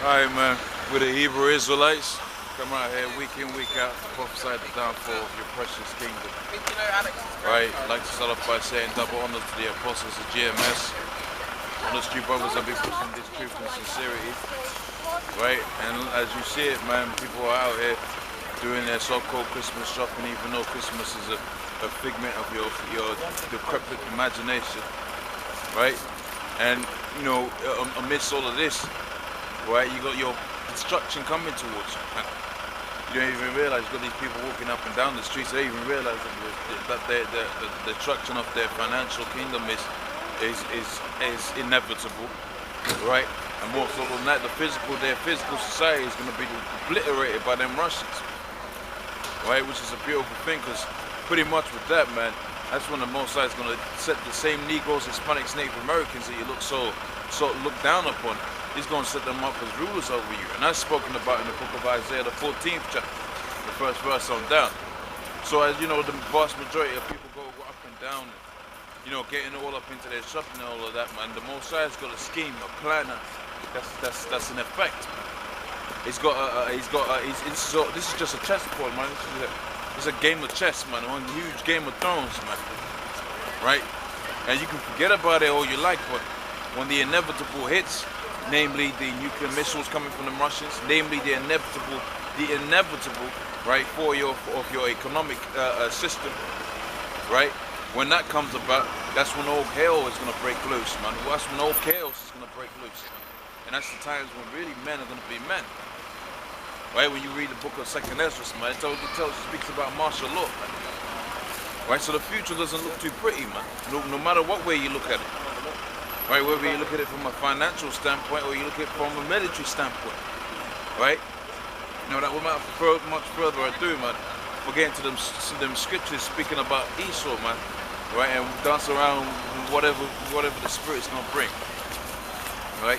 Alright, man, we're the Hebrew Israelites. Come out here week in, week out to prophesy the downfall of your precious kingdom. Right, I'd like to start off by saying double honors to the apostles of GMS. Honors to you brothers that be pushing this truth and sincerity. Right, and as you see it, man, people are out here doing their so-called Christmas shopping, even though Christmas is a figment of your decrepit imagination. Right, and you know, amidst all of this, right, you got your destruction coming towards you. You don't even realize you got these people walking up and down the streets. They don't even realize that the destruction of their financial kingdom is inevitable, right? And more so than that, their physical society is going to be obliterated by them Russians, right? Which is a beautiful thing, because pretty much with that, man, that's when the Most High is going to set the same Negroes, Hispanics, Native Americans that you look so look down upon. He's going to set them up as rulers over you. And that's spoken about in the book of Isaiah, the 14th chapter, the first verse on down. So as you know, the vast majority of people go up and down, you know, getting all up into their shopping and all of that, man. The Most High has got a scheme, a plan that's in effect. This is just a chessboard, man. This is a game of chess, man. One huge game of thrones, man. Right? And you can forget about it all you like, but when the inevitable hits, namely the nuclear missiles coming from the Russians, namely the inevitable, right, for your economic system, right? When that comes about, that's when all chaos is gonna break loose, man. That's when all chaos is gonna break loose, and that's the times when really men are gonna be men, right? When you read the book of Second Ezra, man, it speaks about martial law, man. Right? So the future doesn't look too pretty, man. No matter what way you look at it. Right, whether you look at it from a financial standpoint or you look at it from a military standpoint, right? You know, that without much further ado, man, we're getting to them scriptures speaking about Esau, man, right? And dance around whatever the Spirit's gonna bring, right?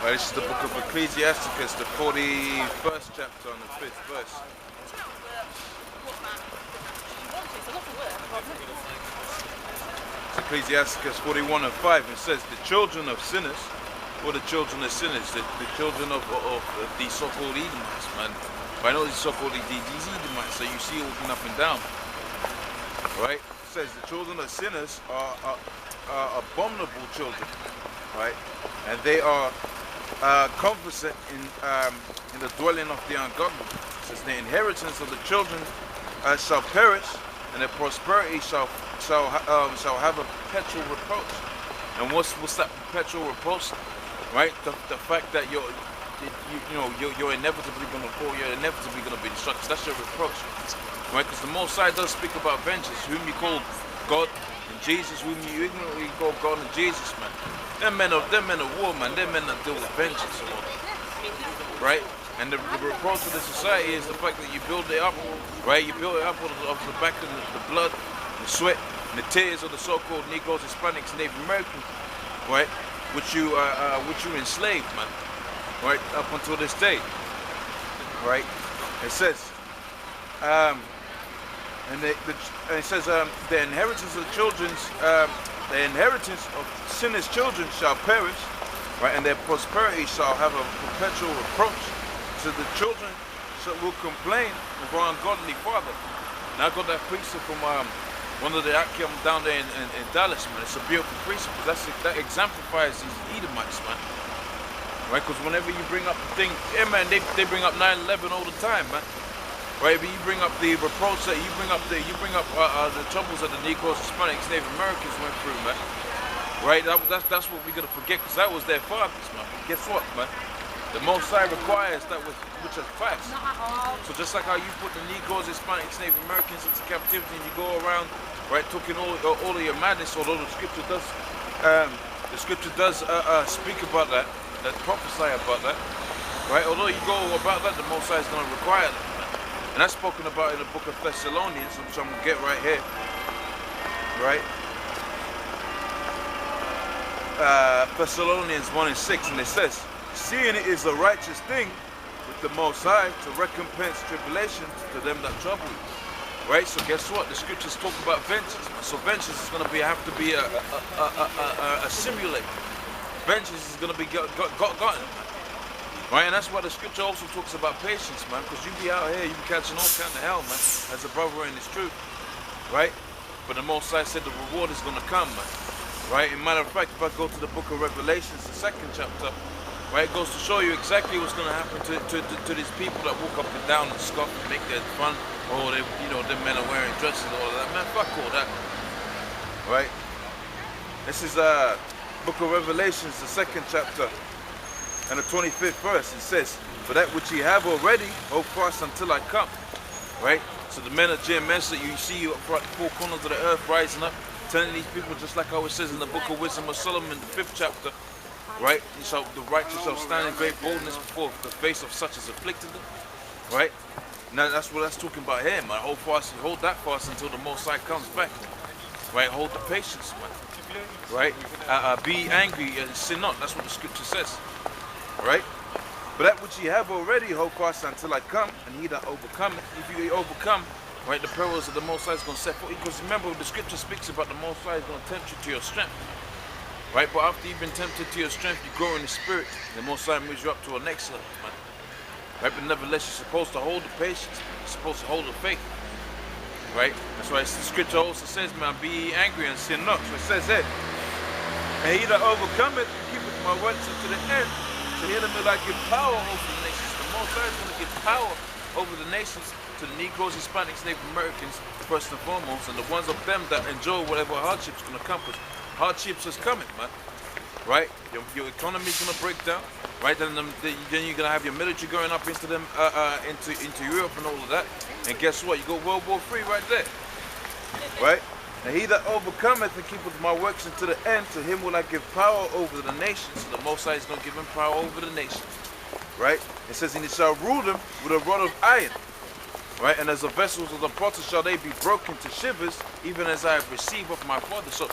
Right, this is the book of Ecclesiasticus, the 41st chapter and the 5th verse. It's Ecclesiasticus 41 and 5. It says, the children of sinners, or the children of sinners, the children of these so-called Edomites, man. But I know these so-called these Edomites that you see walking up and down. Right? It says the children of sinners are abominable children. Right? And they are comforted in the dwelling of the ungodly. It says the inheritance of the children shall perish, and their prosperity shall have a perpetual reproach. And what's that perpetual reproach? Right, the fact that you're inevitably going to fall, you're inevitably going to be destructed. That's your reproach, right? Because the Most High does speak about vengeance, whom you call God and Jesus, whom you ignorantly call God and Jesus, man. They're men of war, man. They're men that deal with vengeance, right? And the reproach of the society is the fact that you build it up, right? You build it up off the back of the blood, the sweat, and the tears of the so-called Negroes, Hispanics, Native Americans, right? Which you enslaved, man, right? Up until this day, right? It says, the inheritance of the children's, the inheritance of sinners' children shall perish, right? And their prosperity shall have a perpetual reproach. So the children will complain of our ungodly father. And I got that precept from one of the Akim down there in Dallas, man. It's a beautiful precept, because that exemplifies these Edomites, man. Right? Because whenever you bring up the thing, yeah, man, they bring up 9/11 all the time, man. Right? But you bring up the reproach that you bring up the troubles that the Negroes, Hispanics, Native Americans went through, man. Right? That's what we gotta forget, because that was their fathers, man. Guess what, man? The Most High requires that which is facts. So just like how you put the Negroes, Hispanics, Native Americans into captivity, and you go around, right, talking all of your madness, although the scripture does speak about that prophesy about that, right? Although you go about that, the Most High is going to require that, and that's spoken about in the book of Thessalonians, which I'm gonna get right here, right? Thessalonians 1 and 6, and it says, seeing it is a righteous thing with the Most High to recompense tribulation to them that trouble you. Right? So guess what? The scriptures talk about vengeance. So vengeance is going to have to be a simulate. Vengeance is going to be gotten. Right? And that's why the scripture also talks about patience, man. Because you be out here, you be catching all kind of hell, man. As a brother in this truth. Right? But the Most High said the reward is going to come, man. Right? As a matter of fact, if I go to the book of Revelations, the 2nd chapter, right, it goes to show you exactly what's going to happen to these people that walk up and down and scoff and make their fun. Oh, they, you know, them men are wearing dresses and all of that. Man, fuck all that. Right? This is book of Revelations, the 2nd chapter, and the 25th verse. It says, "For that which ye have already, hold fast until I come." Right? So the men of GMS that you see up front, the 4 corners of the earth rising up, telling these people, just like how it says in the book of Wisdom of Solomon, the 5th chapter, right? The righteous shall stand in great boldness before the face of such as afflicted them. Right? Now that's what that's talking about here, man. Hold that fast until the Most High comes back. Right? Hold the patience, man. Right? Be angry and sin not. That's what the scripture says. Right? But that which ye have already, hold fast until I come, and he that overcometh, if you overcome, right, the perils of the Most High is going to set forth. Because remember, the scripture speaks about the Most High is going to tempt you to your strength. Right? But after you've been tempted to your strength, you grow in the spirit. The Most High moves you up to a next level, man. Right? But nevertheless, you're supposed to hold the patience. You're supposed to hold the faith. Right? That's why the scripture also says, man, be ye angry and sin not. So it says here, and he that overcometh and keepeth my words unto the end, to him will I give power over the nations. The Most High is going to give power over the nations to the Negroes, Hispanics, Native Americans, first and foremost, and the ones of them that enjoy whatever hardships going to come. Because hardships is coming, man. Right? Your economy is going to break down. Right? Then you're going to have your military going up into them, into Europe and all of that. And guess what? You got World War III right there. Right? And he that overcometh and keepeth my works unto the end, to him will I give power over the nations. So the Most High is going to give him power over the nations. Right? It says, and he shall rule them with a rod of iron. Right? And as the vessels of the potter shall they be broken to shivers, even as I have received of my Father. So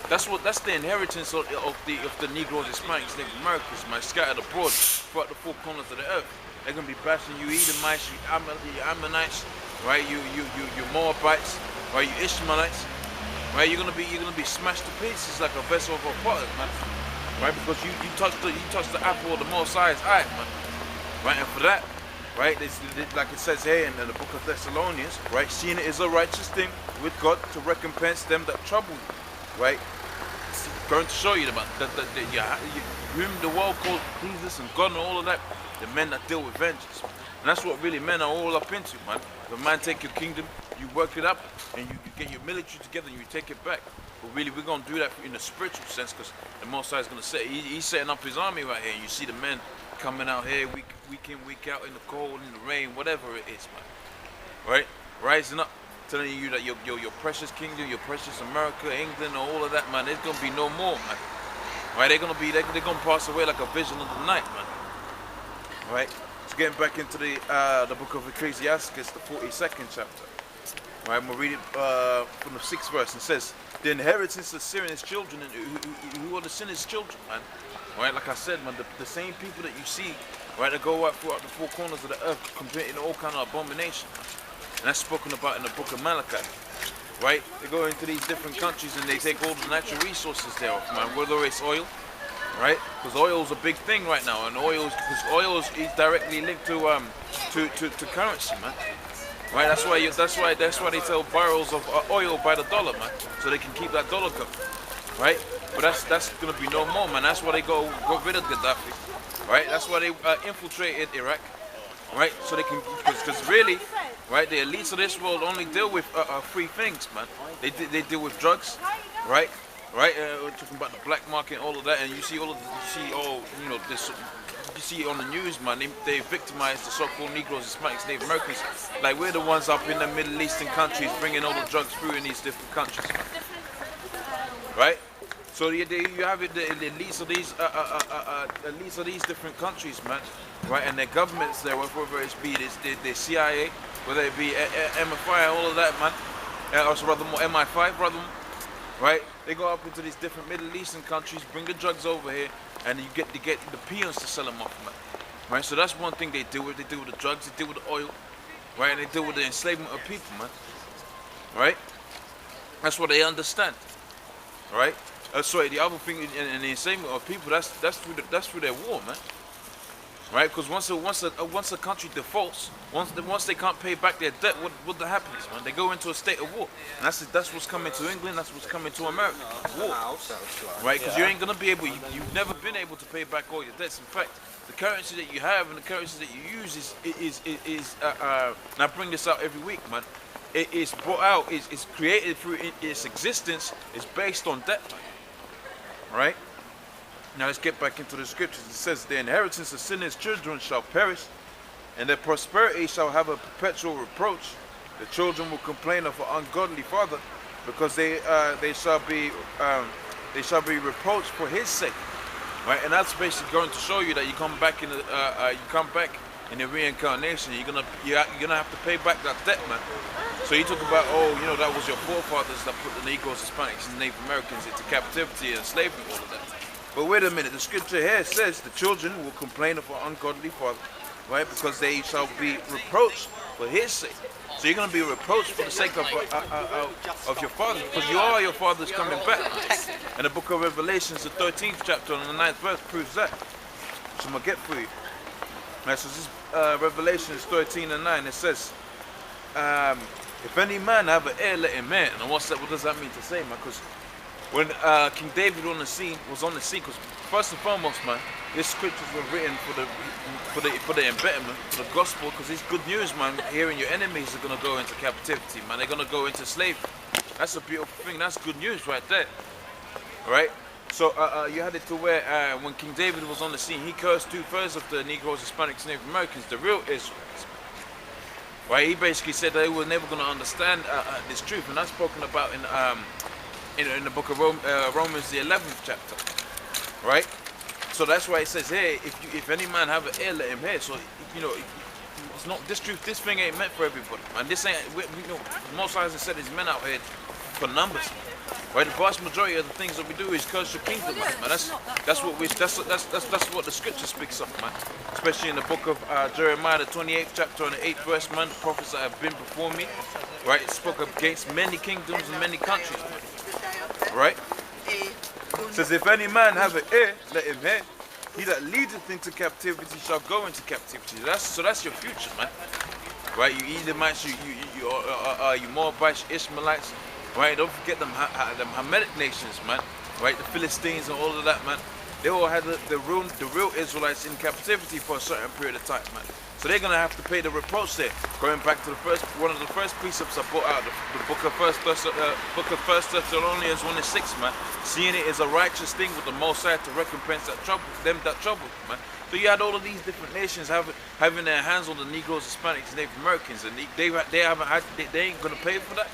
that's the inheritance of the Negroes, Hispanics, Native Americans, man, scattered abroad throughout the 4 corners of the earth. They're gonna be bashing you Edomites, you Ammonites, right? You Moabites, right? You Ishmaelites, right? You're gonna be smashed to pieces like a vessel of a potter, man. Right? Because you touched the apple of the Most High's eye, man. Right? And for that, right, like it says here in the book of Thessalonians, right? Seeing it is a righteous thing with God to recompense them that trouble you, right? It's going to show you about whom the world calls Jesus and God and all of that, the men that deal with vengeance. And that's what really men are all up into, man. The man take your kingdom, you work it up, and you get your military together and you take it back. But really, we're going to do that in a spiritual sense, because the Most High is going to say, he's setting up his army right here. And you see the men coming out here week in, week out, in the cold, in the rain, whatever it is, man. Right? Rising up, telling you that your precious kingdom, your precious America, England, all of that, man, there's going to be no more, man. Right? They're going to pass away like a vision of the night, man. Right? So getting back into the book of Ecclesiastes, the 42nd chapter. Right? I'm going to read it from the 6th verse. It says, the inheritance of Syrian's children, and who are the sinner's children, man. Right? Like I said, man, the same people that you see, right, that go out throughout the 4 corners of the earth, committing all kind of abomination. And that's spoken about in the book of Malachi. Right? They go into these different countries and they take all the natural resources there off, man, whether it's oil, right? Because oil is a big thing right now, and oil is directly linked to currency, man. Right? That's why they sell barrels of oil by the dollar, man, so they can keep that dollar going, right? But that's gonna be no more, man. That's why they go rid of Gaddafi, right? That's why they infiltrated Iraq, right? So they can, because really, right, the elites of this world only deal with 3 things, man. They deal with drugs, right? Right, we're talking about the black market and all of that, and you see this. You see on the news, man, they victimize the so-called Negroes, Hispanics, Native Americans. Like, we're the ones up in the Middle Eastern countries bringing all the drugs through in these different countries, man. Right? So you have it, the elites of these different countries, man. Right, and their governments there, whether it be the CIA, whether it be MI5, all of that, man. Also, rather more MI5, rather. Right? They go up into these different Middle Eastern countries, bring the drugs over here, and you get the peons to sell them off, man. right? So that's one thing they deal with. They deal with the drugs, they deal with the oil, right? And they deal with the enslavement of people, man, right? That's what they understand, right? Sorry, the other thing in the enslavement of people, that's through their war, man. Right, because once a country defaults, once they can't pay back their debt, what happens, man? They go into a state of war, and that's what's coming to England. That's what's coming to America, war, right? Because you ain't gonna be able, you've never been able to pay back all your debts. In fact, the currency that you have and the currency that you use is and I bring this out every week, man. It is brought out, is created through its existence, is based on debt, man. Right? Now let's get back into the scriptures. It says, the inheritance of sinners' children shall perish, and their prosperity shall have a perpetual reproach. The children will complain of an ungodly father, because they shall be reproached for his sake. Right? And that's basically going to show you that you come back in the reincarnation. You're gonna have to pay back that debt, man. So you talk about, oh, you know, that was your forefathers that put the Negroes, Hispanics, and Native Americans into captivity and slavery, all of that. But wait a minute, the scripture here says the children will complain of an ungodly father, right? Because they shall be reproached for his sake. So you're going to be reproached for the sake of your father, because you are your father's coming back. And the book of Revelations, the 13th chapter and the 9th verse proves that. So I'm going to get for you. Right, so this is Revelations 13 and 9. It says, if any man have an ear, let him hear. And what does that mean to say, man? Because when King David was on the scene, because first and foremost, man, these scriptures were written for the embitterment, for the gospel, because it's good news, man. Hearing your enemies are gonna go into captivity, man. They're gonna go into slavery. That's a beautiful thing. That's good news right there, right? So you had it to where when King David was on the scene, he cursed 2/3 of the Negroes, Hispanics, Native Americans, the real Israelites. Right? He basically said that they were never gonna understand this truth, and that's spoken about in the book of Romans, the 11th chapter, right? So that's why it says here, if any man have an ear, let him hear. So you know, it's not this truth. This thing ain't meant for everybody, and this ain't. We know most times it said it's meant out here for numbers, right? The vast majority of the things that we do is curse your kingdom, man. That's what the scripture speaks of, man. Especially in the book of Jeremiah, the 28th chapter and the 8th verse, man. The prophets that have been before me, right? It spoke against many kingdoms and many countries, man. Right? It says, if any man have an ear, let him hear. He that leadeth into captivity shall go into captivity. So that's your future, man. Right? You Edomites, you Moabites, Ishmaelites. Right? Don't forget them Hamitic nations, man. Right? The Philistines and all of that, man. They all had the real Israelites in captivity for a certain period of time, man. So they're gonna have to pay the reproach there. Going back to one of the first precepts I brought out, the book of First Thessalonians 1:6, man. Seeing it is a righteous thing with the Most High to recompense them that trouble, man. So you had all of these different nations having their hands on the Negroes, Hispanics, Native Americans, and they ain't gonna pay for that,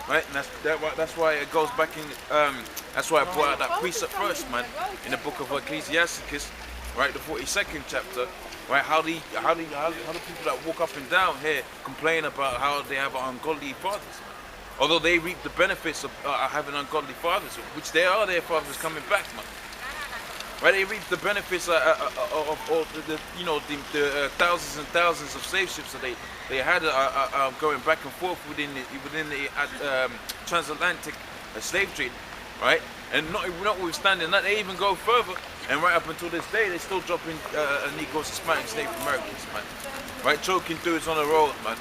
right? And that's why it goes back in. That's why I brought out that precept first, man, in the book of Ecclesiasticus, right, the 42nd chapter. Right, how the people that walk up and down here complain about how they have ungodly fathers, although they reap the benefits of having ungodly fathers, which they are their fathers coming back, man. Right, they reap the benefits of all the thousands and thousands of slave ships that they had going back and forth within the transatlantic slave trade, right? And notwithstanding that, they even go further. And right up until this day, they're still dropping Negroes, Hispanics, Native Americans, man. Right, choking dudes on the road, man.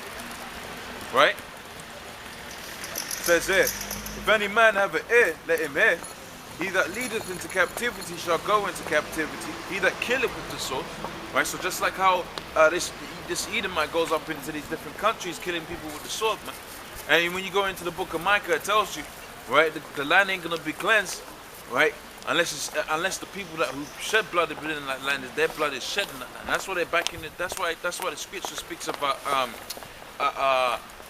Right? It says here, if any man have an ear, let him hear. He that leadeth into captivity shall go into captivity. He that killeth with the sword. Right, so just like how this Edomite goes up into these different countries, killing people with the sword, man. And when you go into the book of Micah, it tells you, right, the land ain't gonna be cleansed, right? Unless the people who shed blood have been in that land, their blood is shed in that land. That's why they're back in it. That's why the scripture speaks about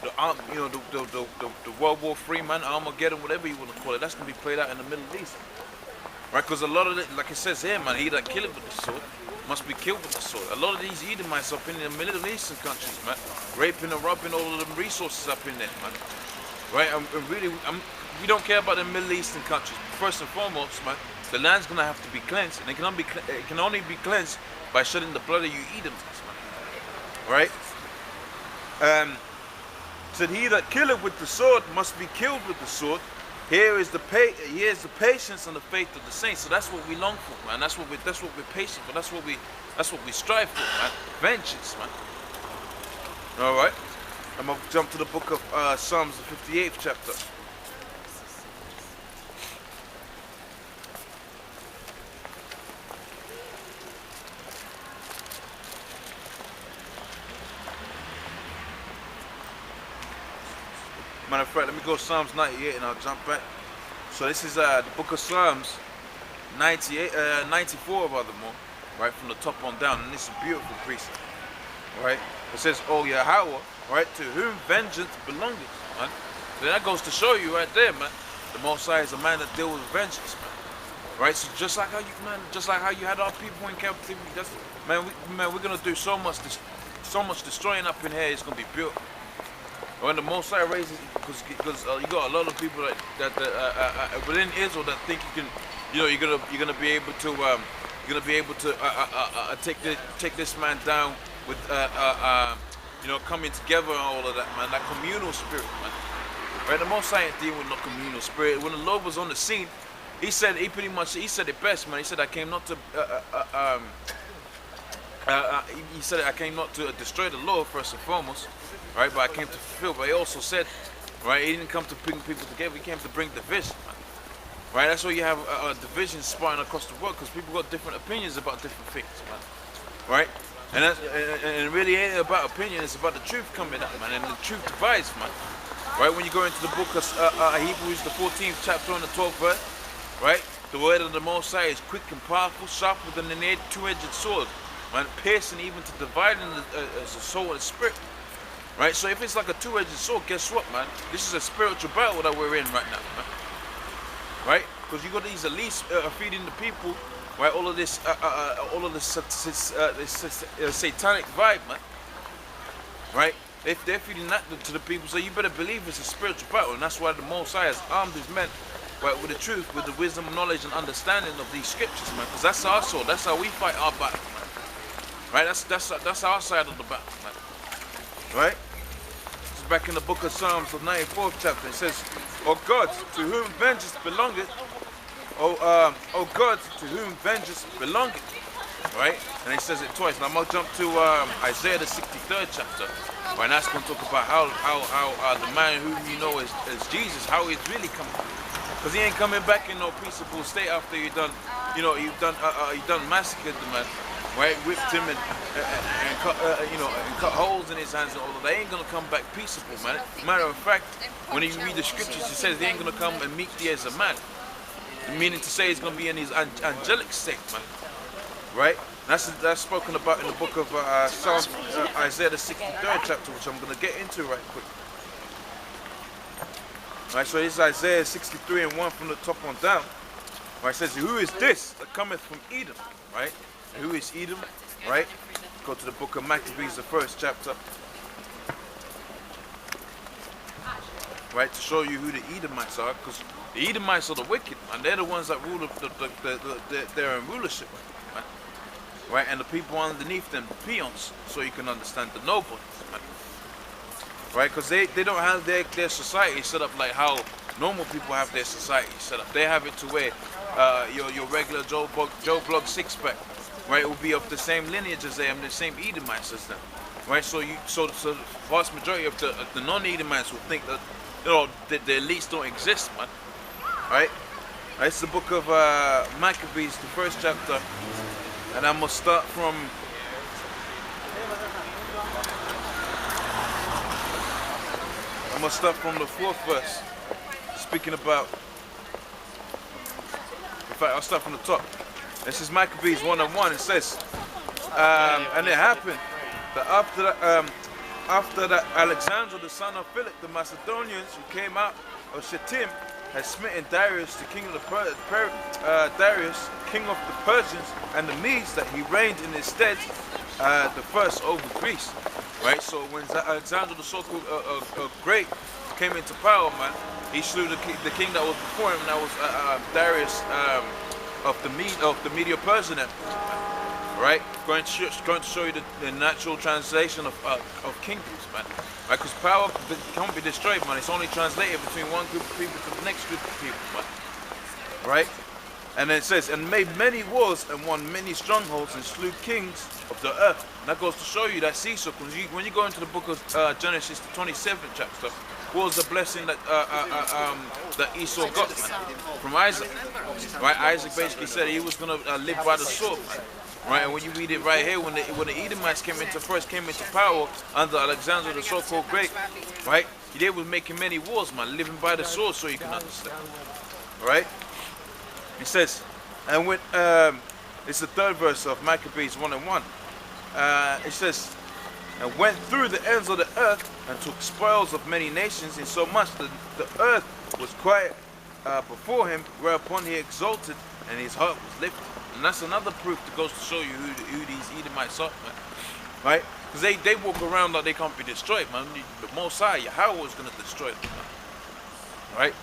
the World War III, man, Armageddon, whatever you want to call it. That's gonna be played out in the Middle East, right? Because a lot of it, like it says here, man, he that killeth with the sword must be killed with the sword. A lot of these Edomites up in the Middle Eastern countries, man, raping and robbing all of them resources up in there, man. Right? We don't care about the Middle Eastern countries. First and foremost, man, the land's gonna have to be cleansed, and it can only be cleansed by shedding the blood of you Edomites, man. Right? Said he that killeth with the sword must be killed with the sword. Here's the patience and the faith of the saints. So that's what we long for, man. That's what we're patient for. That's what we strive for, man. Vengeance, man. All right. I'm gonna jump to the book of Psalms, the 58th chapter. Matter of fact, let me go Psalms 98 and I'll jump back. So this is the book of Psalms 94 rather more, right, from the top on down, and this is a beautiful precept, right? It says, "Oh Yahweh, right, to whom vengeance belongeth," man. So that goes to show you right there, man. The Most High is a man that deals with vengeance, man. Right? So just like how you had our people in captivity, we're gonna do so much destroying up in here. It's gonna be beautiful. When the Most High raises, because you got a lot of people that within Israel that think you can, you're gonna be able to take this man down with coming together and all of that, man. That communal spirit, man. Right? The Most High ain't dealing with no communal spirit. When the Lord was on the scene, he said it best, man. He said, "I came not to he said, I came not to destroy the law first and foremost, right? But I came to fulfill." But he also said, right, he didn't come to bring people together. He came to bring division, man. Right? That's why you have division sparring across the world, because people got different opinions about different things, man. Right? And it really ain't about opinion. It's about the truth coming up, man. And the truth divides, man. Right? When you go into the book of Hebrews, the 14th chapter and the 12th verse, right? The word of the Most High is quick and powerful, sharper than an two-edged sword, man, piercing even to dividing the soul and the spirit. Right? So if it's like a two-edged sword, guess what, man? This is a spiritual battle that we're in right now, man. Right? Because you got these elites feeding the people, right? All of this satanic vibe, man. Right? If they're feeding that to the people, so you better believe it's a spiritual battle, and that's why the Most High has armed his men, right, with the truth, with the wisdom, knowledge, and understanding of these scriptures, man. Because that's our sword. That's how we fight our battle, man. Right? That's our side of the battle, man. Right? It's back in the book of Psalms, the 94th chapter. It says, "O God, to whom vengeance belongeth, O God, to whom vengeance belongeth." Right? And it says it twice. Now I'm gonna jump to Isaiah the 63rd chapter. Right, and that's gonna talk about how the man whom you know as Jesus, how he's really coming. Because he ain't coming back in no peaceable state after you done massacred the man, right? Whipped him and cut holes in his hands and all of that. He ain't gonna come back peaceable, man. Matter of fact, when you read the scriptures, it says he ain't gonna come and meet thee as a man. Meaning to say he's gonna be in his angelic state, man. Right? That's spoken about in the book of Psalms, Isaiah the 63rd chapter, which I'm gonna get into right quick. Right, so this is Isaiah 63 and 1 from the top on down. Right, it says, "Who is this that cometh from Edom?" Right? Who is Edom? Right? Go to the book of Maccabees, the 1st chapter. Right, to show you who the Edomites are, because the Edomites are the wicked, and they're the ones that rule they're in rulership, right? Right, and the people underneath them, the peons, so you can understand the nobles, right? Right, because they don't have their society set up like how normal people have their society set up. They have it to where your regular Joe Blog six-pack, right, will be of the same lineage as them, the same Edomites as them, right? So the vast majority of the non-Edomites will think that the elites don't exist, man. Right? It's the book of Maccabees, the 1st chapter, and I'm gonna start from. I'm going to start from the 4th verse, speaking about, in fact, I'll start from the top. This is Maccabees 1:1. It says, "And it happened that after that Alexander, the son of Philip, the Macedonians, who came out of Shittim, had smitten Darius, the king of the Persians, and the Medes, that he reigned in his stead, the first over Greece." Right, so when Alexander the so-called Great came into power, man, he slew the king that was before him, and that was Darius of the Medo-Persian Empire. right? Going to show you the natural translation of kingdoms, man. Right? Because power can't be destroyed, man. It's only translated between one group of people to the next group of people, man. Right? And then it says, and made many wars and won many strongholds and slew kings of the earth. And that goes to show you that Esau, when you go into the book of Genesis, the 27th chapter, what was the blessing that that Esau got, man, from Isaac? Right? Isaac basically said he was going to live by the sword, man. Right? And when you read it right here, when the Edomites first came into power under Alexander the so-called Great, right? They was making many wars, man, living by the sword, so you can understand. Right? It says, and when it's the third verse of Maccabees 1:1. It says, and went through the ends of the earth and took spoils of many nations, in so much that the earth was quiet before him, whereupon he exalted and his heart was lifted. And that's another proof that goes to show you who these Edomites are, man. Right? Because they walk around like they can't be destroyed, man. The Most High, Yahweh is going to destroy them, man. Right?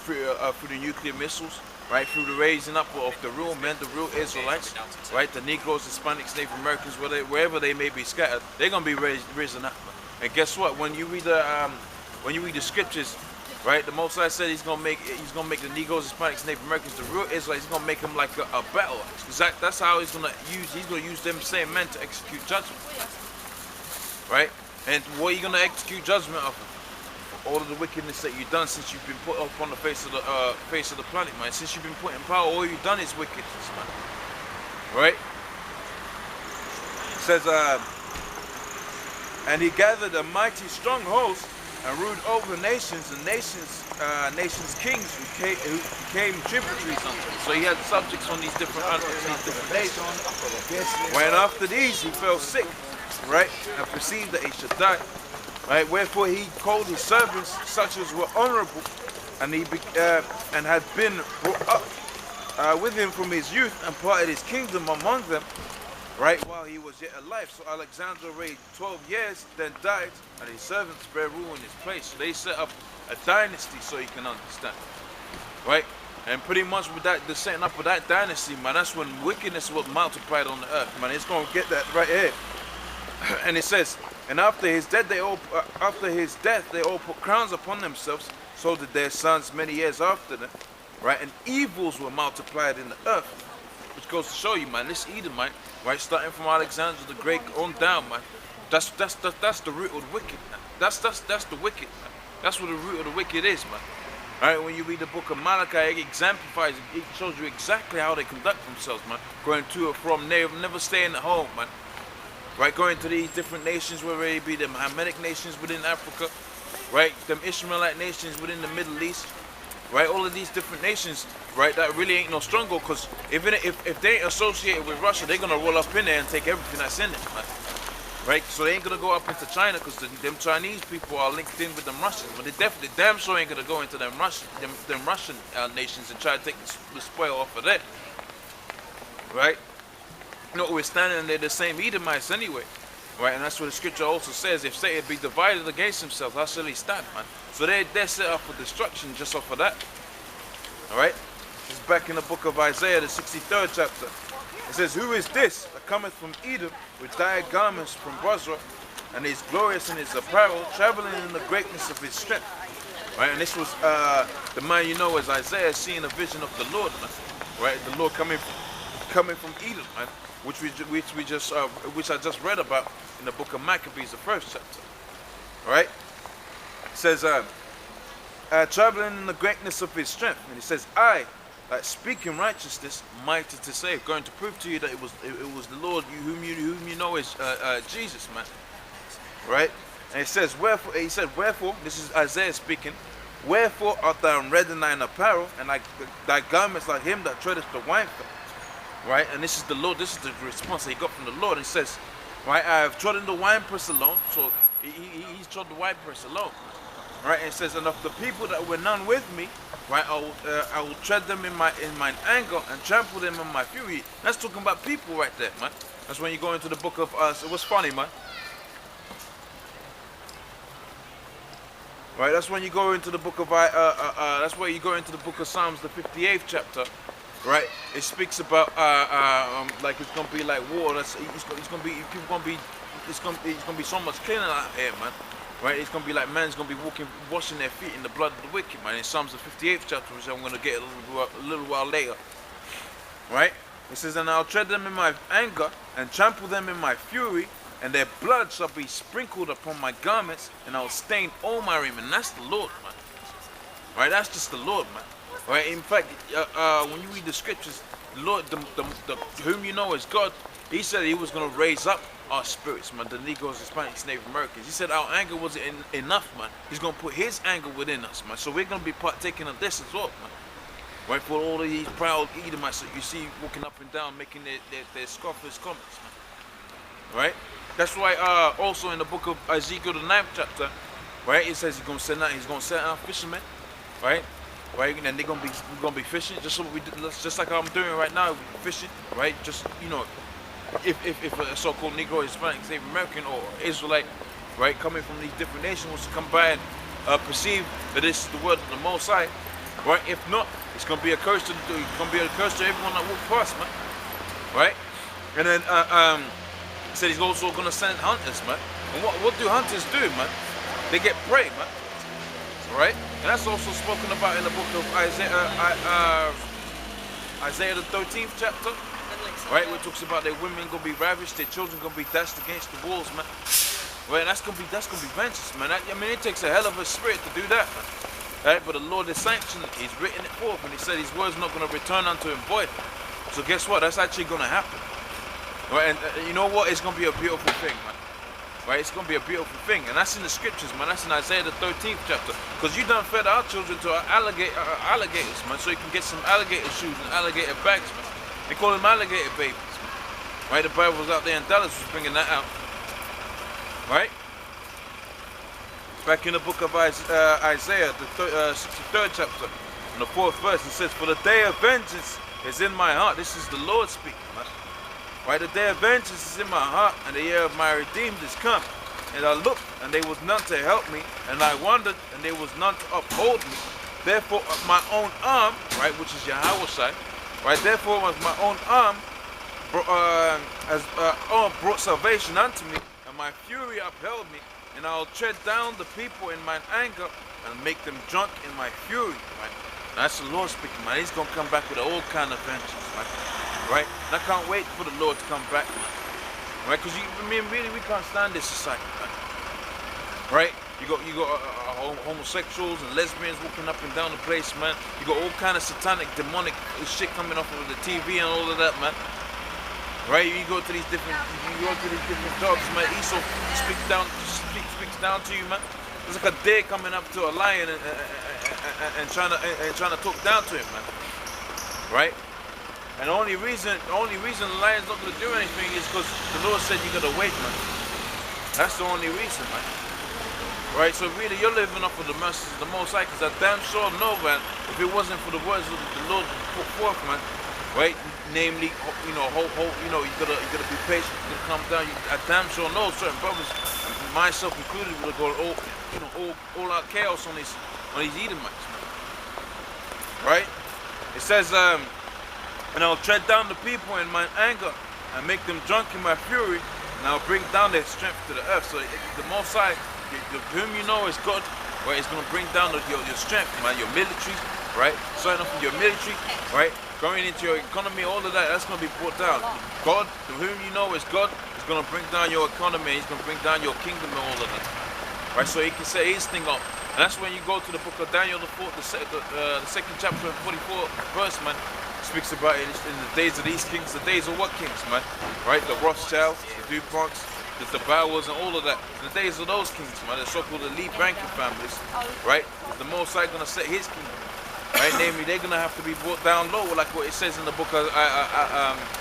Through the nuclear missiles, right? Through the raising up of the real men, the real Israelites, right? The Negroes, Hispanics, Native Americans, wherever they may be scattered, they're going to be risen up, man. And guess what? When you read the scriptures, right? The Most High said he's gonna make the Negroes, Hispanics, Native Americans, the real Israelites. He's gonna make them like a battle axe. Cause that's how he's gonna use them same men to execute judgment, right? And what are you gonna execute judgment of? All of the wickedness that you've done since you've been put up on the face of the planet, man. Since you've been put in power, all you've done is wickedness, man. Right? It says, and he gathered a mighty strong host and ruled over nations, and nations kings who became tributaries unto him. So he had subjects on these different nations. When after these he fell sick, right, and perceived that he should die, right. Wherefore he called his servants, such as were honorable, and and had been brought up with him from his youth, and parted his kingdom among them, right, while he was yet alive. So Alexander reigned 12 years, then died, and his servants bare rule in his place. So they set up a dynasty, so you can understand, right? And pretty much with that, the setting up of that dynasty, man, that's when wickedness was multiplied on the earth, man. It's gonna get that right here. And it says, and after his death, they all put crowns upon themselves. So did their sons many years after them, right? And evils were multiplied in the earth, which goes to show you, man, this Edomite, right, starting from Alexander the Great on down, man, that's the root of the wicked, man. That's the wicked, man. That's what the root of the wicked is, man. Right? When you read the book of Malachi, it exemplifies, it shows you exactly how they conduct themselves, man. Going to or from, never staying at home, man. Right? Going to these different nations, whether it be the Mohammedan nations within Africa, right? Them Ishmaelite nations within the Middle East, right? All of these different nations, right? That really ain't no struggle, because if they ain't associated with Russia, they're gonna roll up in there and take everything that's in it, man. Right? So they ain't gonna go up into China, because them Chinese people are linked in with them Russians, but they definitely damn sure ain't gonna go into them Russian nations and try to take the spoil off of that. Right? Notwithstanding, they're the same Edomites anyway. Right? And that's what the scripture also says, if Satan be divided against himself, how shall he stand, man? So they're set up for destruction just off of that. Alright? It's back in the book of Isaiah, the 63rd chapter. It says, who is this that cometh from Edom with dyed garments from Bozrah, and is glorious in his apparel, traveling in the greatness of his strength? Right? And this was the man you know as Isaiah, seeing a vision of the Lord, man. Right? The Lord coming from Edom, man. Which I just read about in the book of Maccabees, the 1st chapter. Right? It says, traveling in the greatness of his strength. And he says, I, like speaking righteousness, mighty to save. Going to prove to you that it was the Lord whom you know as Jesus, man. Right? And it says, wherefore, this is Isaiah speaking, wherefore art thou red in thine apparel, and thy garments like him that treadeth the winepress. Right? And this is the Lord, this is the response that he got from the Lord. He says, right, I have trodden the winepress alone. So he's trod the winepress alone. Right? And it says, and of the people that were none with me, right, I will tread them in mine anger and trample them in my fury. That's talking about people right there, man. That's when you go into the book of it was funny, man. Right, that's when you go into the book of that's where you go into the book of Psalms, the 58th chapter, right? It speaks about like it's gonna be like war. It's gonna be people gonna be it's gonna be so much cleaner out here, man. Right? It's gonna be like man's gonna be washing their feet in the blood of the wicked, man. In Psalms the 58th chapter, which I'm gonna get a little while later. Right? It says, and I'll tread them in my anger and trample them in my fury, and their blood shall be sprinkled upon my garments, and I'll stain all my raiment. That's the Lord, man. Right? That's just the Lord, man. Right? In fact, when you read the scriptures, the Lord, whom you know as God, He said He was going to raise up our spirits, man. The Negroes, Hispanics, Native Americans. He said our anger wasn't enough, man. He's going to put His anger within us, man. So we're going to be partaking of this as well, man. Right? For all of these proud Edomites that you see walking up and down, making their scoffers comments, man. Right? That's why also in the book of Ezekiel, the 9th chapter, right? It says He's going to send out fishermen, right? Right, and we're gonna be fishing, just just like I'm doing right now, fishing, right? Just if a so-called Negro, Hispanic, Native American, or Israelite, right, coming from these different nations wants to come by and perceive that this is the word of the Most High, right? If not, it's gonna be a curse to everyone that walks past, man, right? And then he said He's also gonna send hunters, man. And what do hunters do, man? They get prey, man. Right? And that's also spoken about in the book of Isaiah the 13th chapter. Right? Where it talks about their women gonna be ravished, their children gonna be dashed against the walls, man. Right? And that's gonna be vengeance, man. I mean, it takes a hell of a spirit to do that, man. Right? But the Lord has sanctioned it. He's written it forth, and He said His word's not gonna return unto Him void. So guess what? That's actually gonna happen. Right? And you know what? It's gonna be a beautiful thing, man. Right, it's gonna be a beautiful thing, and that's in the scriptures, man. That's in Isaiah the 13th chapter. Because you done fed our children to alligators, man, so you can get some alligator shoes and alligator bags, man. They call them alligator babies, man. Right, the Bible was out there, and Dallas was bringing that out. Right? Back in the book of Isaiah, the 63rd chapter, in the 4th verse, it says, "For the day of vengeance is in my heart." This is the Lord speaking, man. Right, the day of vengeance is in my heart, and the year of my redeemed is come. And I looked, and there was none to help me, and I wondered, and there was none to uphold me. Therefore, my own arm, right, which is Yahweh, right, therefore was my own arm brought salvation unto me, and my fury upheld me, and I'll tread down the people in mine anger, and make them drunk in my fury, right? That's the Lord speaking, man. He's gonna come back with all kind of vengeance, man. Right? And I can't wait for the Lord to come back, man. Right? Because really, we can't stand this society, man. Right? You got homosexuals and lesbians walking up and down the place, man. You got all kind of satanic, demonic shit coming off of the TV and all of that, man. Right? You go to these different jobs, man. Esau speaks down to you, man. It's like a deer coming up to a lion and trying to talk down to him, man. Right? And the only reason the lion's not going to do anything is because the Lord said you got to wait, man. That's the only reason, man. Right? So really, you're living off of the mercies of the Most High, because I damn sure know, man, if it wasn't for the words of the Lord put forth, man, right? Namely, you gotta be patient, you gotta calm down. I damn sure know certain brothers, myself included, would have gone all out chaos on these Edomites, man. Right? It says, and I'll tread down the people in mine anger, and make them drunk in my fury, and I'll bring down their strength to the earth. So the Most High, whom you know is God, right, is going to bring down your strength, man, your military, right? Starting off with your military, right? Going into your economy, all of that, that's going to be brought down. God, whom you know is God, is going to bring down your economy, He's going to bring down your kingdom and all of that. Right? So He can set His thing up. And that's when you go to the book of Daniel, the 2nd chapter, 44th verse, man. Speaks about it in the days of these kings. The days of what kings, man? Right? The Rothschilds, the DuPonts, the Bowers, and all of that. The days of those kings, man. The so-called elite banking families, right? The Most High gonna set His kingdom, right? Namely, they're gonna have to be brought down low, like what it says in the book of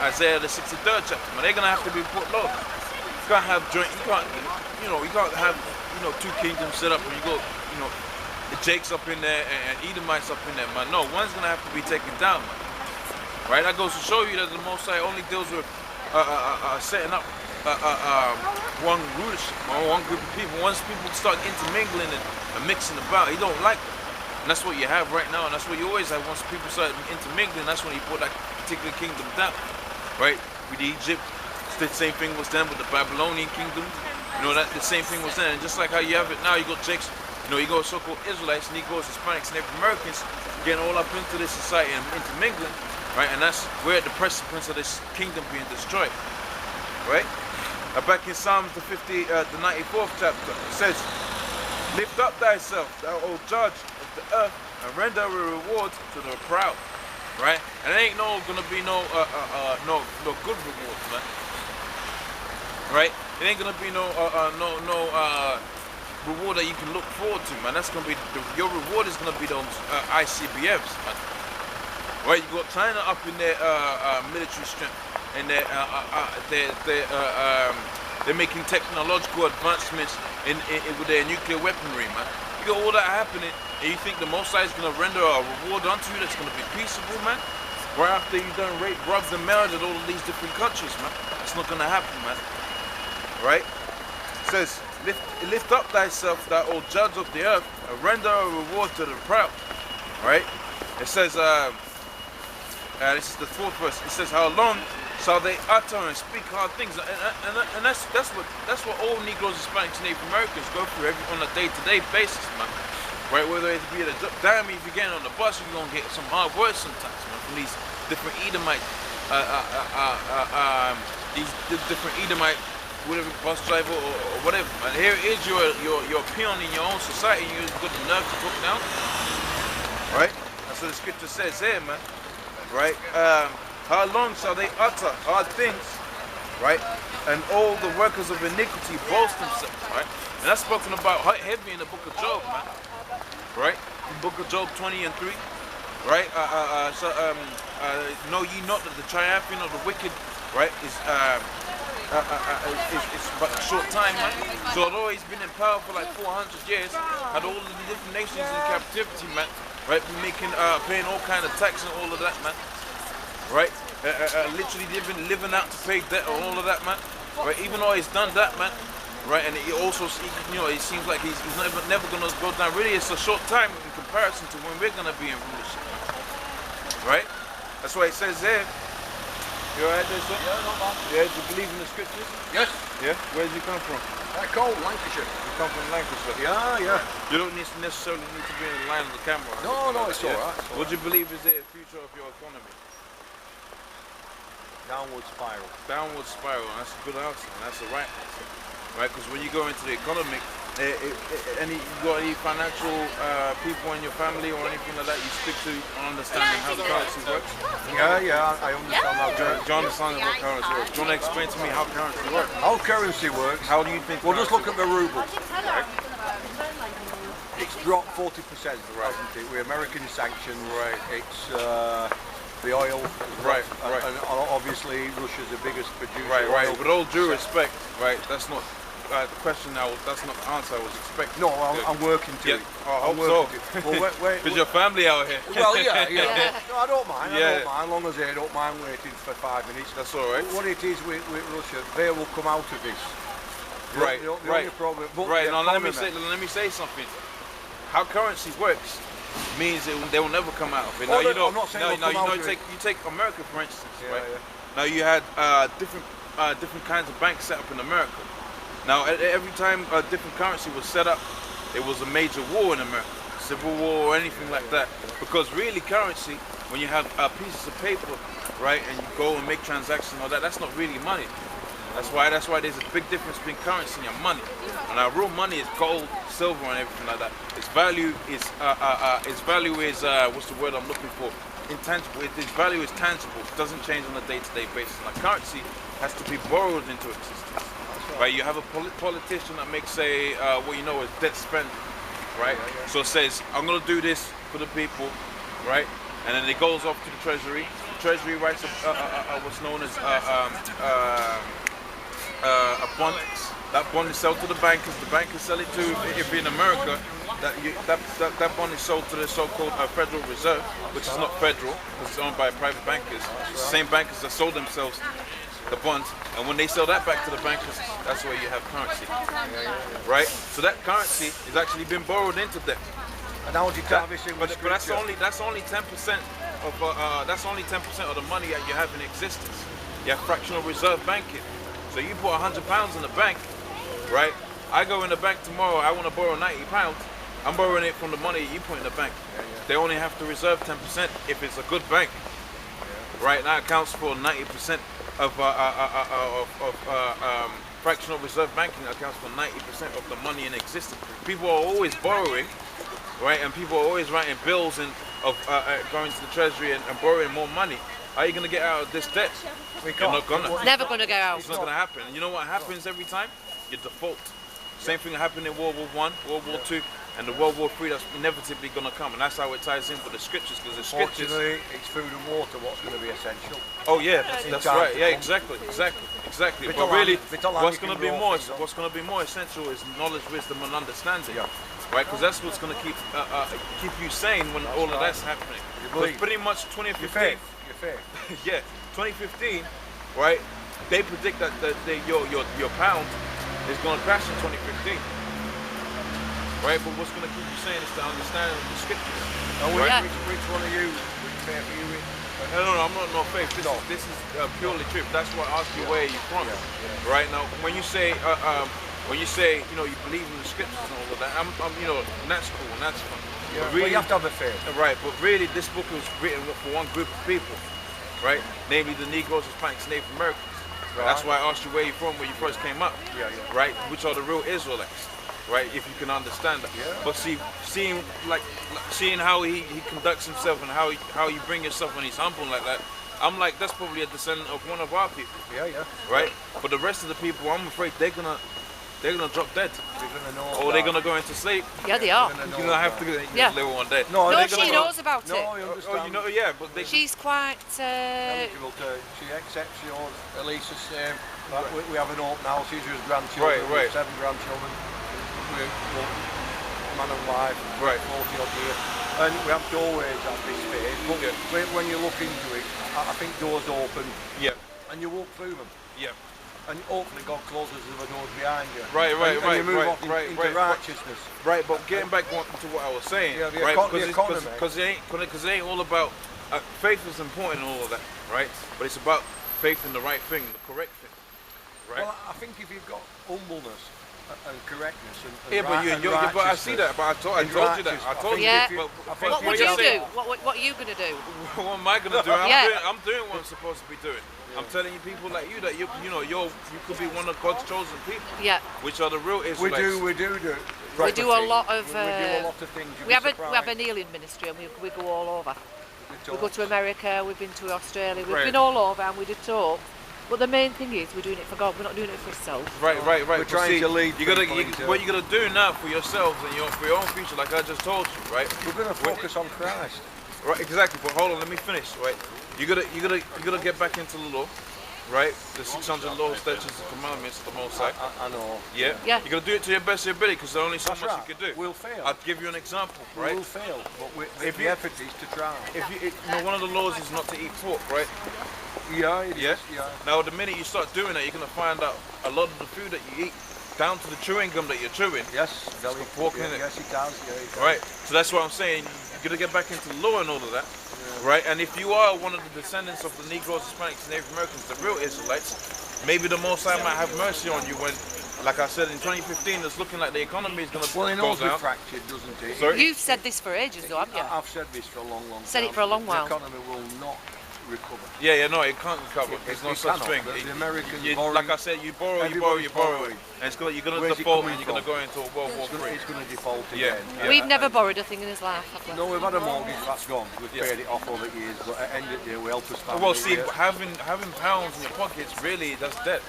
Isaiah, the 63rd chapter. Man, they're gonna have to be put low. You can't have joint. You can't have two kingdoms set up, and you go, the Jakes up in there and Edomites up in there, man. No, one's gonna have to be taken down, man. Right, that goes to show you that the Most High only deals with setting up one rulership, or one group of people. Once people start intermingling and mixing about, He don't like that. And that's what you have right now, and that's what you always have. Once people start intermingling, that's when you brought that particular kingdom down, right? With Egypt, it's the same thing was done with the Babylonian kingdom. You know, that the same thing was done. And just like how you have it now, you got Jakes, you know, you got so-called Israelites, Negroes, Hispanics, Native Americans getting all up into this society and intermingling, right? And we're at the precipice of this kingdom being destroyed, right? Back in Psalms the 94th chapter, it says, "Lift up thyself, thou old judge of the earth, and render a reward to the proud." Right? And it ain't gonna be no good rewards, man. Right? It ain't gonna be no reward that you can look forward to, man. That's gonna be your reward is gonna be those ICBMs, man. Right? You got China up in their military strength, and they're making technological advancements with their nuclear weaponry, man. You got all that happening, and you think the Most High is going to render a reward unto you that's going to be peaceable, man? Right after you've done rape, robbed, and murdered all of these different countries, man. That's not going to happen, man. Right? It says, lift up thyself, thou old judge of the earth, and render a reward to the proud. Right? It says, this is the 4th verse. It says, "How long shall they utter and speak hard things?" And that's what all Negroes, Hispanics, Native Americans go through on a day-to-day basis, man. Right? Whether it be damn, if you're getting on the bus, you're gonna get some hard words sometimes, man, from these different Edomite, whatever, bus driver or whatever, man. Here is your peon in your own society. You've got the nerve to talk down. Right? That's what the scripture says here, man. Right? How long shall they utter hard things, right? And all the workers of iniquity boast themselves, right? And that's spoken about heavy in the book of Job, man. Right? In the book of Job 20:3, right? Know ye not that the triumphing of the wicked, right, is but a short time, man. So although he's been in power for like 400 years, had all of the different nations in captivity, man, right? Making, paying all kind of tax and all of that, man. Right? Literally living out to pay debt and all of that, man. Right? Even though he's done that, man. Right? And he also, you know, it seems like he's never going to go down. Really, it's a short time in comparison to when we're going to be in rulership. Right? That's why it says there. You alright there, son? Yeah, not bad. Yeah, do you believe in the scriptures? Yes. Yeah? Where does he come from? Cold, Lancashire. You come from Lancashire? Yeah. You don't necessarily need to be in the line of the camera. No, it's alright. What do you believe is the future of your economy? Downward spiral. Downward spiral, and that's a good answer, and that's the right answer. Right? Because when you go into the economic, you got any financial people in your family or anything like that you stick to understanding how the currency works? Yeah, I understand how currency Do you understand what currency works? Do you want to explain to me how currency works? How currency works? How do you think? Well, just look at the ruble. Right? It's dropped 40%, hasn't it? We're American sanctions. Right. It's the oil. Right. And obviously Russia's the biggest producer. Right. With all due respect, right? That's not the question. That's not the answer I was expecting. No, I'm working to it. I hope so. Well, because your family out here. Well, yeah. No, I don't mind. As long as they don't mind waiting for 5 minutes. That's all right. What it is with Russia, they will come out of this. Right. The only problem. Right. Now let me say something. How currency works means they will never come out of it. Now you know. You take America for instance, right? Yeah. Now you had different kinds of banks set up in America. Now every time a different currency was set up, it was a major war in America, civil war or anything like that. Because really currency, when you have pieces of paper, right, and you go and make transactions and all that, that's not really money. That's why there's a big difference between currency and money. And our real money is gold, silver, and everything like that. Its value is what's the word I'm looking for? Intangible. Its value is tangible. It doesn't change on a day-to-day basis. Like currency has to be borrowed into existence. Right? You have a politician that makes what you know is debt spending, right? So it says, I'm gonna do this for the people, right? And then it goes off to the treasury. The treasury writes what's known as a bond. That bond is sold to the bankers. The bankers sell it to, if in America, that bond is sold to the so-called Federal Reserve, which is not federal, because it's owned by private bankers. It's the same bankers that sold themselves the bonds, and when they sell that back to the bankers, that's where you have currency, right? So that currency has actually been borrowed into debt, And how do you tie this in with But that's scripture? only 10% of that's only 10% of the money that you have in existence. You have fractional reserve banking. So you put £100 in the bank, right? I go in the bank tomorrow. I want to borrow £90. I'm borrowing it from the money you put in the bank. They only have to reserve 10% if it's a good bank, right? That accounts for 90% of fractional reserve banking. Accounts for 90% of the money in existence. People are always borrowing, right? And people are always writing bills and going to the treasury and borrowing more money. How are you going to get out of this debt? You're not gonna. Never going to go out. It's not going to happen. And you know what happens every time? You default. Same thing happened in World War I, World War II, and the World War III. That's inevitably going to come, and that's how it ties in with the scriptures. Because the scriptures. Fortunately, it's food and water what's going to be essential. Oh yeah, that's right. Yeah, exactly. But really, what's going to be more essential is knowledge, wisdom, and understanding. Yeah. Right, because that's what's going to keep you sane when all of that's happening. Because pretty much 2015. Your faith. Yeah, 2015. Right, they predict that your pound is going to crash in 2015. Right, but what's going to keep you sane is the understanding of the scriptures. And right? which one are you? Which faith are you in? No, I'm not no faith. This is purely truth. That's why I asked you where are you from. Right now, when you say you believe in the scriptures and all of that, I'm and that's cool and that's fun. Yeah, but really, you have to have a faith. Right, but really, this book was written for one group of people, right? Namely, the Negroes, Hispanics, Native Americans. Right. That's why I asked you where you're from when you first came up. Right, which are the real Israelites. Right, if you can understand that. Yeah. But seeing how he conducts himself and how you bring yourself when he's humble like that, I'm like, that's probably a descendant of one of our people. Yeah. Right? But the rest of the people, I'm afraid they're gonna drop dead. Or they're gonna go into sleep. Yeah, they are. You're gonna have to live one day. No, she knows about it. No, you understand. But she's quite. She accepts yours. Elisa's same. We have an open house. These are his grandchildren. Right. 7 grandchildren. We're man and wife. Right. 40 odd years. And we have to always have this faith. But when you look into it, I think doors open. Yeah. And you walk through them. Yeah. And hopefully God closes the doors behind you. Right. And you move off into righteousness. Right, but getting back to what I was saying, because it ain't all about faith is important and all of that, right? But it's about faith in the right thing, the correct thing, right? Well, I think if you've got humbleness and correctness and but I see that. But I told you that. I told you. Yeah. But what would you do? What are you going to do? What am I going to do? I'm doing what I'm supposed to be doing. I'm telling you, people like you that you could be one of God's chosen people. Yeah. Which are the real Israelites. We do. We do a lot of. We do a lot of things. We have an healing ministry, and we go all over. We go to America. We've been to Australia. We've been all over, and we do talk. But the main thing is we're doing it for God. We're not doing it for ourselves. Right. We're trying to lead. What you gotta do now for yourselves and for your own future, like I just told you, right? We're gonna focus on Christ. Right, exactly. But hold on, let me finish. Right, you gotta get back into the law. Right, the 600 laws, statutes, and commandments of the Most High. I know. Yeah. You gotta do it to your best of your ability, because there's only so much you can do. We'll fail. I'll give you an example. Right. We'll fail, but the effort is to try. One of the laws is not to eat pork, right? Yeah. Now, the minute you start doing that, you're gonna find out a lot of the food that you eat, down to the chewing gum that you're chewing. Yes, pork in it. Yes, it does. Yeah, right. So that's what I'm saying. You gotta get back into the law and all of that. Right, and if you are one of the descendants of the Negroes, Hispanics, and Native Americans, the real Israelites, maybe the Most High might have mercy on you when, like I said, in 2015, it's looking like the economy is going to go down. Well, it all fractured, doesn't it? Sorry? You've said this for ages, though, haven't you? I've said this for a long time. Said it for a long while. The economy will not recover. Yeah, no, it can't recover. There's no such thing. The Americans like I said, you borrow, and it's you're going to default and you're going to go into a World War III. It's going to default again. We've never borrowed a thing in his life, have we? No, we've had a mortgage, that's gone. We've paid it off over the years, but at the end of the day, we help us family. Well, see, having pounds in your pockets, really, that's debt.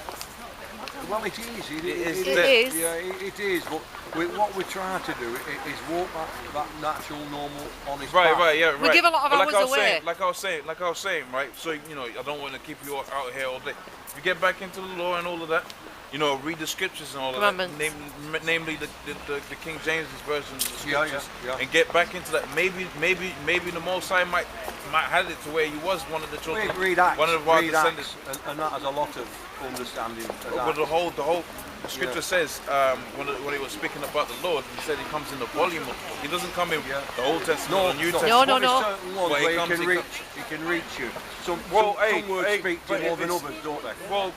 Well, it is. It is. Yeah, it is. But what we're trying to do is walk that natural, normal, honest path. Right. We give a lot of hours away. Like I was saying, right? So, I don't want to keep you out here all day. If you get back into the law and all of that, you know, read the scriptures and all of that, namely the King James version of the scriptures, and get back into that. Maybe the Most High might have it to where he was one of the children, read Acts, one of our descendants, and that has a lot of understanding. But the whole scripture says when he was speaking about the Lord, he said he comes in the volume of. He doesn't come in the Old Testament or New Testament. No. But he can reach you. Some words speak to you more than others, don't they? Well,